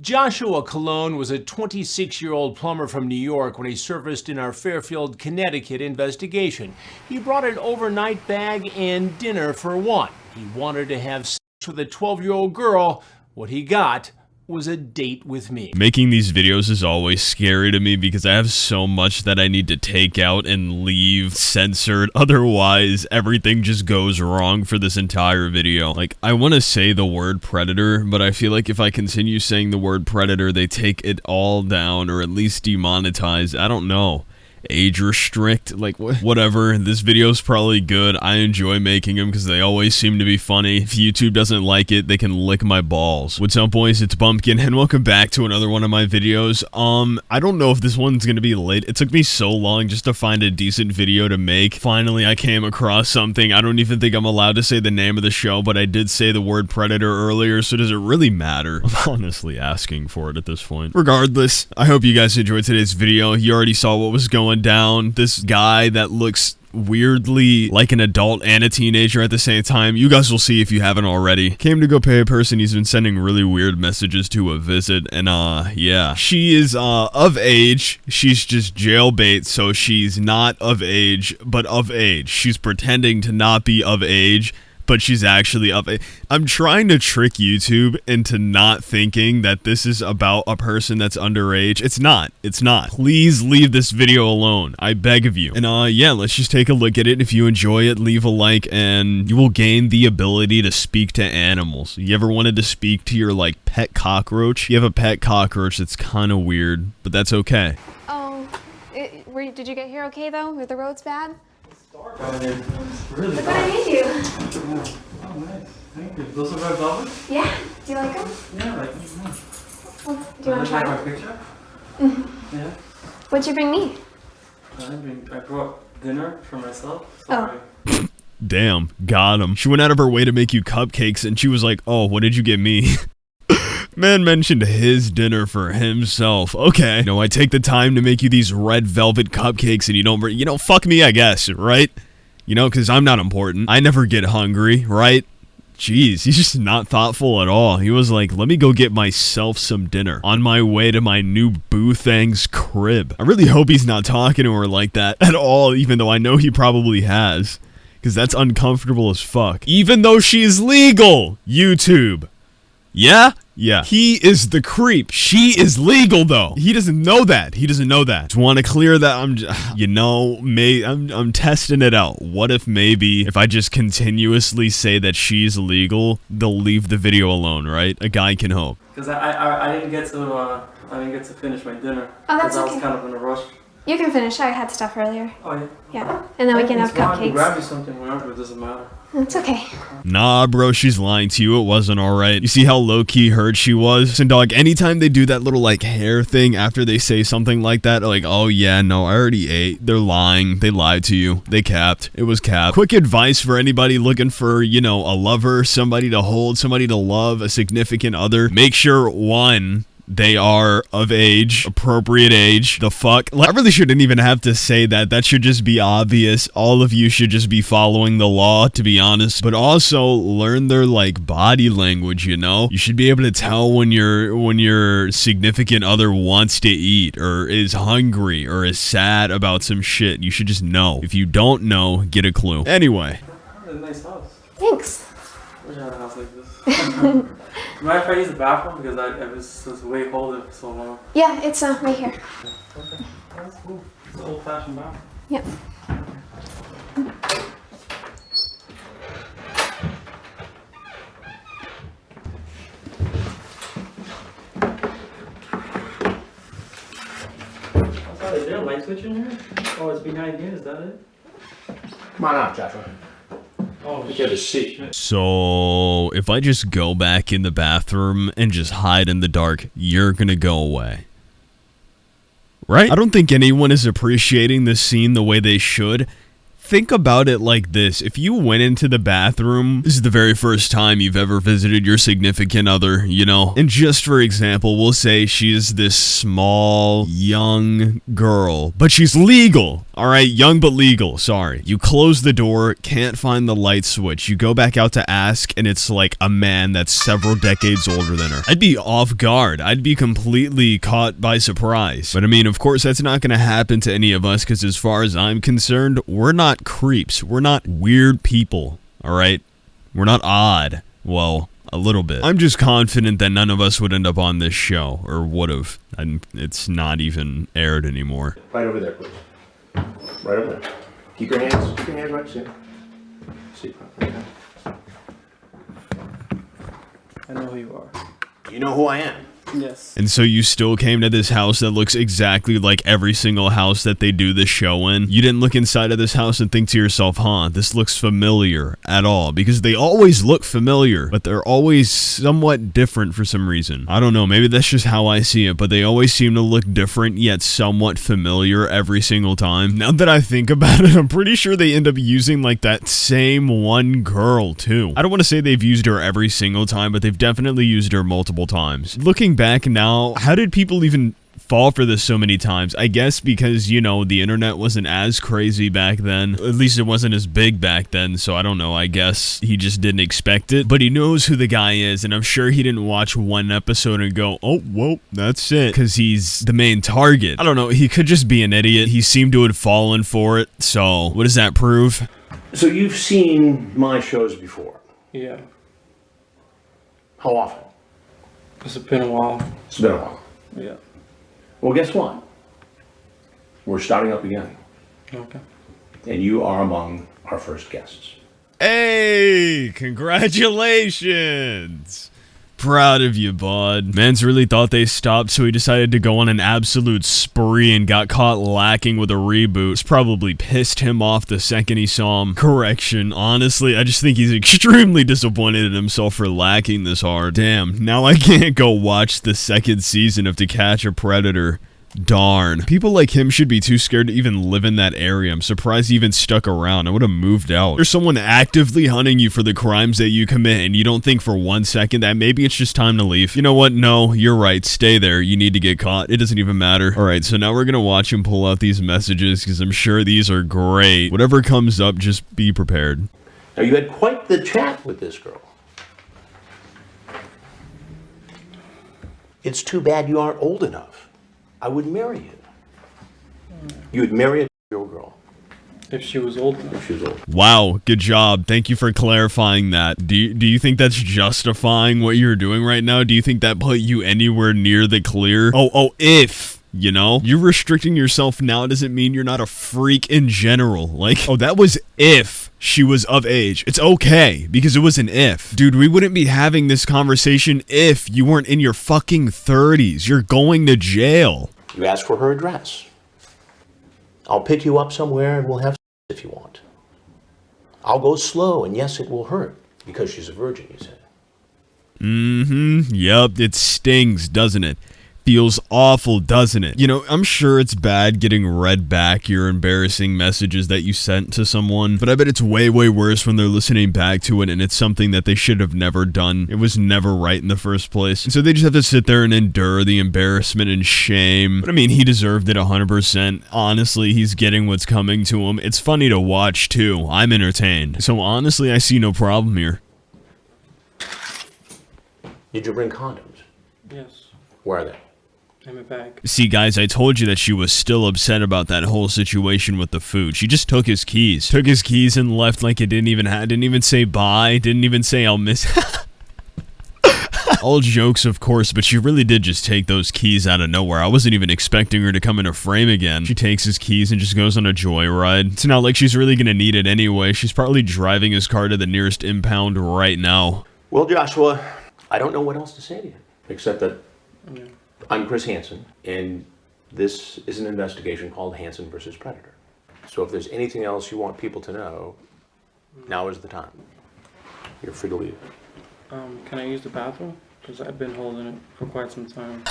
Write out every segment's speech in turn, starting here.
Joshua Colon was a 26-year-old plumber from New York when he surfaced in our Fairfield, Connecticut investigation. He brought an overnight bag and dinner for one. He wanted to have sex with a 12-year-old girl. What he got was a date with me. Making these videos is always scary to me because I have so much that I need to take out and leave censored. Otherwise, everything just goes wrong for this entire video. Like, I want to say the word predator, but I feel like if I continue saying the word predator, they take it all down or at least demonetize. I don't know. Age restrict, like whatever. This video's probably good. I enjoy making them because they always seem to be funny. If YouTube doesn't like it, they can lick my balls. What's up, boys? It's Bumpkin and welcome back to another one of my videos. I don't know if this one's gonna be late. It took me so long just to find a decent video to make. Finally, I came across something. I don't even think I'm allowed to say the name of the show, but I did say the word predator earlier, so does it really matter? I'm honestly asking for it at this point. Regardless, I hope you guys enjoyed today's video. You already saw what was going down. This guy that looks weirdly like an adult and a teenager at the same time. You guys will see if you haven't already. Came to go pay a person he's been sending really weird messages to a visit, and yeah. She is of age. She's just jailbait, so she's not of age, but of age. She's pretending to not be of age, but she's actually of age. I'm trying to trick YouTube into not thinking that this is about a person that's underage. It's not. It's not. Please leave this video alone. I beg of you. And yeah, let's just take a look at it. If you enjoy it, leave a like, and you will gain the ability to speak to animals. You ever wanted to speak to your, like, pet cockroach? You have a pet cockroach that's kind of weird, but that's okay. Oh, did you get here okay, though? Were the roads bad? Dark out here. It's really Look what I made you. Yeah. Oh, nice. Thank you. Those are red velvet? Yeah. Do you like them? Yeah, I like them. Yeah. Well, do you want to try my them? picture? Mm-hmm. Yeah. What'd you bring me? I brought dinner for myself. Sorry. Oh. Damn, got him. She went out of her way to make you cupcakes, and she was like, oh, what did you get me? Man mentioned his dinner for himself. Okay. No, I take the time to make you these red velvet cupcakes and you don't, fuck me, I guess, right? You know, because I'm not important. I never get hungry, right? Jeez, he's just not thoughtful at all. He was like, let me go get myself some dinner on my way to my new boo thang's crib. I really hope he's not talking to her like that at all, even though I know he probably has. Because that's uncomfortable as fuck. Even though she's legal, YouTube. Yeah? Yeah. He is the creep. She is legal, though. He doesn't know that. He doesn't know that. Just want to clear that. I'm testing it out. What if maybe if I just continuously say that she's legal, they'll leave the video alone, right? A guy can hope. Because I didn't get to finish my dinner. Oh, that's I okay. was kind of in a rush. You can finish. I had stuff earlier. Oh, yeah. Yeah. And then we can have cupcakes. Grab you something, whatever. It doesn't matter. It's okay. Nah, bro, she's lying to you. It wasn't alright. You see how low-key hurt she was? And dog, anytime they do that little, like, hair thing after they say something like that, like, oh yeah, no, I already ate. They're lying. They lied to you. They capped. It was capped. Quick advice for anybody looking for, you know, a lover, somebody to hold, somebody to love, a significant other. Make sure, one, they are of age, appropriate age. The fuck? I really shouldn't even have to say that. That should just be obvious. All of you should just be following the law, to be honest. But also learn their, like, body language, you know? You should be able to tell when your significant other wants to eat or is hungry or is sad about some shit. You should just know. If you don't know, get a clue. Anyway. A nice house. Thanks. I wish I had a house like this. Mind if I use the bathroom? Because I was way holding for so long. Yeah, it's right here. Okay. That's cool. It's an old-fashioned bathroom. Yep. Is there a light switch in here? Oh, it's behind here, is that it? Come on out, Joshua. Oh, Get a seat. So, if I just go back in the bathroom and just hide in the dark, you're gonna go away. Right? I don't think anyone is appreciating this scene the way they should. Think about it like this. If you went into the bathroom, this is the very first time you've ever visited your significant other, you know? And just for example, we'll say she's this small, young girl, but she's legal. Alright, young but legal, sorry. You close the door, can't find the light switch. You go back out to ask, and it's like a man that's several decades older than her. I'd be off guard. I'd be completely caught by surprise. But I mean, of course, that's not gonna happen to any of us, because as far as I'm concerned, we're not creeps. We're not weird people, alright? We're not odd. Well, a little bit. I'm just confident that none of us would end up on this show, or would've. And it's not even aired anymore. Right over there, please. Right over there. Keep your hands right, see. I know who you are. You know who I am. Yes. And so you still came to this house that looks exactly like every single house that they do this show in? You didn't look inside of this house and think to yourself, huh, this looks familiar at all? Because they always look familiar, but they're always somewhat different for some reason. I don't know, maybe that's just how I see it, but they always seem to look different yet somewhat familiar every single time. Now that I think about it, I'm pretty sure they end up using like that same one girl too. I don't want to say they've used her every single time, but they've definitely used her multiple times. Looking back now, how did people even fall for this so many times? I guess because, you know, the internet wasn't as crazy back then. At least it wasn't as big back then, so I don't know. I guess he just didn't expect it. But he knows who the guy is, and I'm sure he didn't watch one episode and go, oh, well, that's it. Because he's the main target. I don't know. He could just be an idiot. He seemed to have fallen for it. So what does that prove? So you've seen my shows before. Yeah. How often? It's been a while. It's been a while. Yeah. Well, guess what? We're starting up again. Okay. And you are among our first guests. Hey, congratulations. Proud of you, bud. Mans really thought they stopped, so he decided to go on an absolute spree and got caught lacking with a reboot. It's probably pissed him off the second he saw him. Correction, honestly, I just think he's extremely disappointed in himself for lacking this hard. Damn, now I can't go watch the second season of To Catch a Predator. Darn. People like him should be too scared to even live in that area. I'm surprised he even stuck around. I would have moved out. There's someone actively hunting you for the crimes that you commit, and you don't think for 1 second that maybe it's just time to leave. You know what? No, you're right. Stay there. You need to get caught. It doesn't even matter. Alright, so now we're gonna watch him pull out these messages, because I'm sure these are great. Whatever comes up, just be prepared. Now, you had quite the chat with this girl. It's too bad you aren't old enough. I would marry you. You would marry a year-old girl. If she was old enough. If she was old. Wow, good job. Thank you for clarifying that. Do you think that's justifying what you're doing right now? Do you think that put you anywhere near the clear? If, you know? You're restricting yourself now doesn't mean you're not a freak in general. Like, oh, that was if she was of age. It's okay, because it was an if. Dude, we wouldn't be having this conversation if you weren't in your fucking 30s. You're going to jail. You ask for her address. I'll pick you up somewhere and we'll have if you want. I'll go slow, and yes, it will hurt, because she's a virgin, you said. Yep, it stings, doesn't it? Feels awful, doesn't it? You know, I'm sure it's bad getting read back your embarrassing messages that you sent to someone, but I bet it's way, way worse when they're listening back to it and it's something that they should have never done. It was never right in the first place. And so they just have to sit there and endure the embarrassment and shame. But I mean, he deserved it 100%. Honestly, he's getting what's coming to him. It's funny to watch, too. I'm entertained. So honestly, I see no problem here. Did you bring condoms? Yes. Where are they? In my bag. See, guys, I told you that she was still upset about that whole situation with the food. She just took his keys. Took his keys and left like it didn't even say bye. Didn't even say I'll miss. All jokes, of course, but she really did just take those keys out of nowhere. I wasn't even expecting her to come into frame again. She takes his keys and just goes on a joyride. It's not like she's really gonna need it anyway. She's probably driving his car to the nearest impound right now. Well, Joshua, I don't know what else to say to you, except that I'm Chris Hansen, and this is an investigation called Hansen versus Predator. So if there's anything else you want people to know, now is the time. You're free to leave. Can I use the bathroom? Because I've been holding it for quite some time.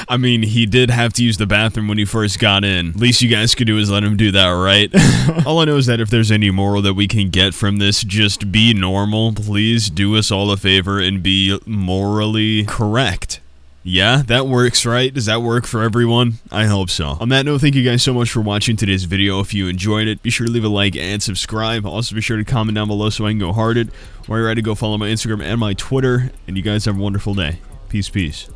I mean, he did have to use the bathroom when he first got in. Least you guys could do is let him do that, right? All I know is that if there's any moral that we can get from this, just be normal. Please do us all a favor and be morally correct. Yeah, that works, right? Does that work for everyone? I hope so. On that note, thank you guys so much for watching today's video. If you enjoyed it, be sure to leave a like and subscribe. Also, be sure to comment down below so I can go hearted. While you're ready, go follow my Instagram and my Twitter. And you guys have a wonderful day. Peace, peace.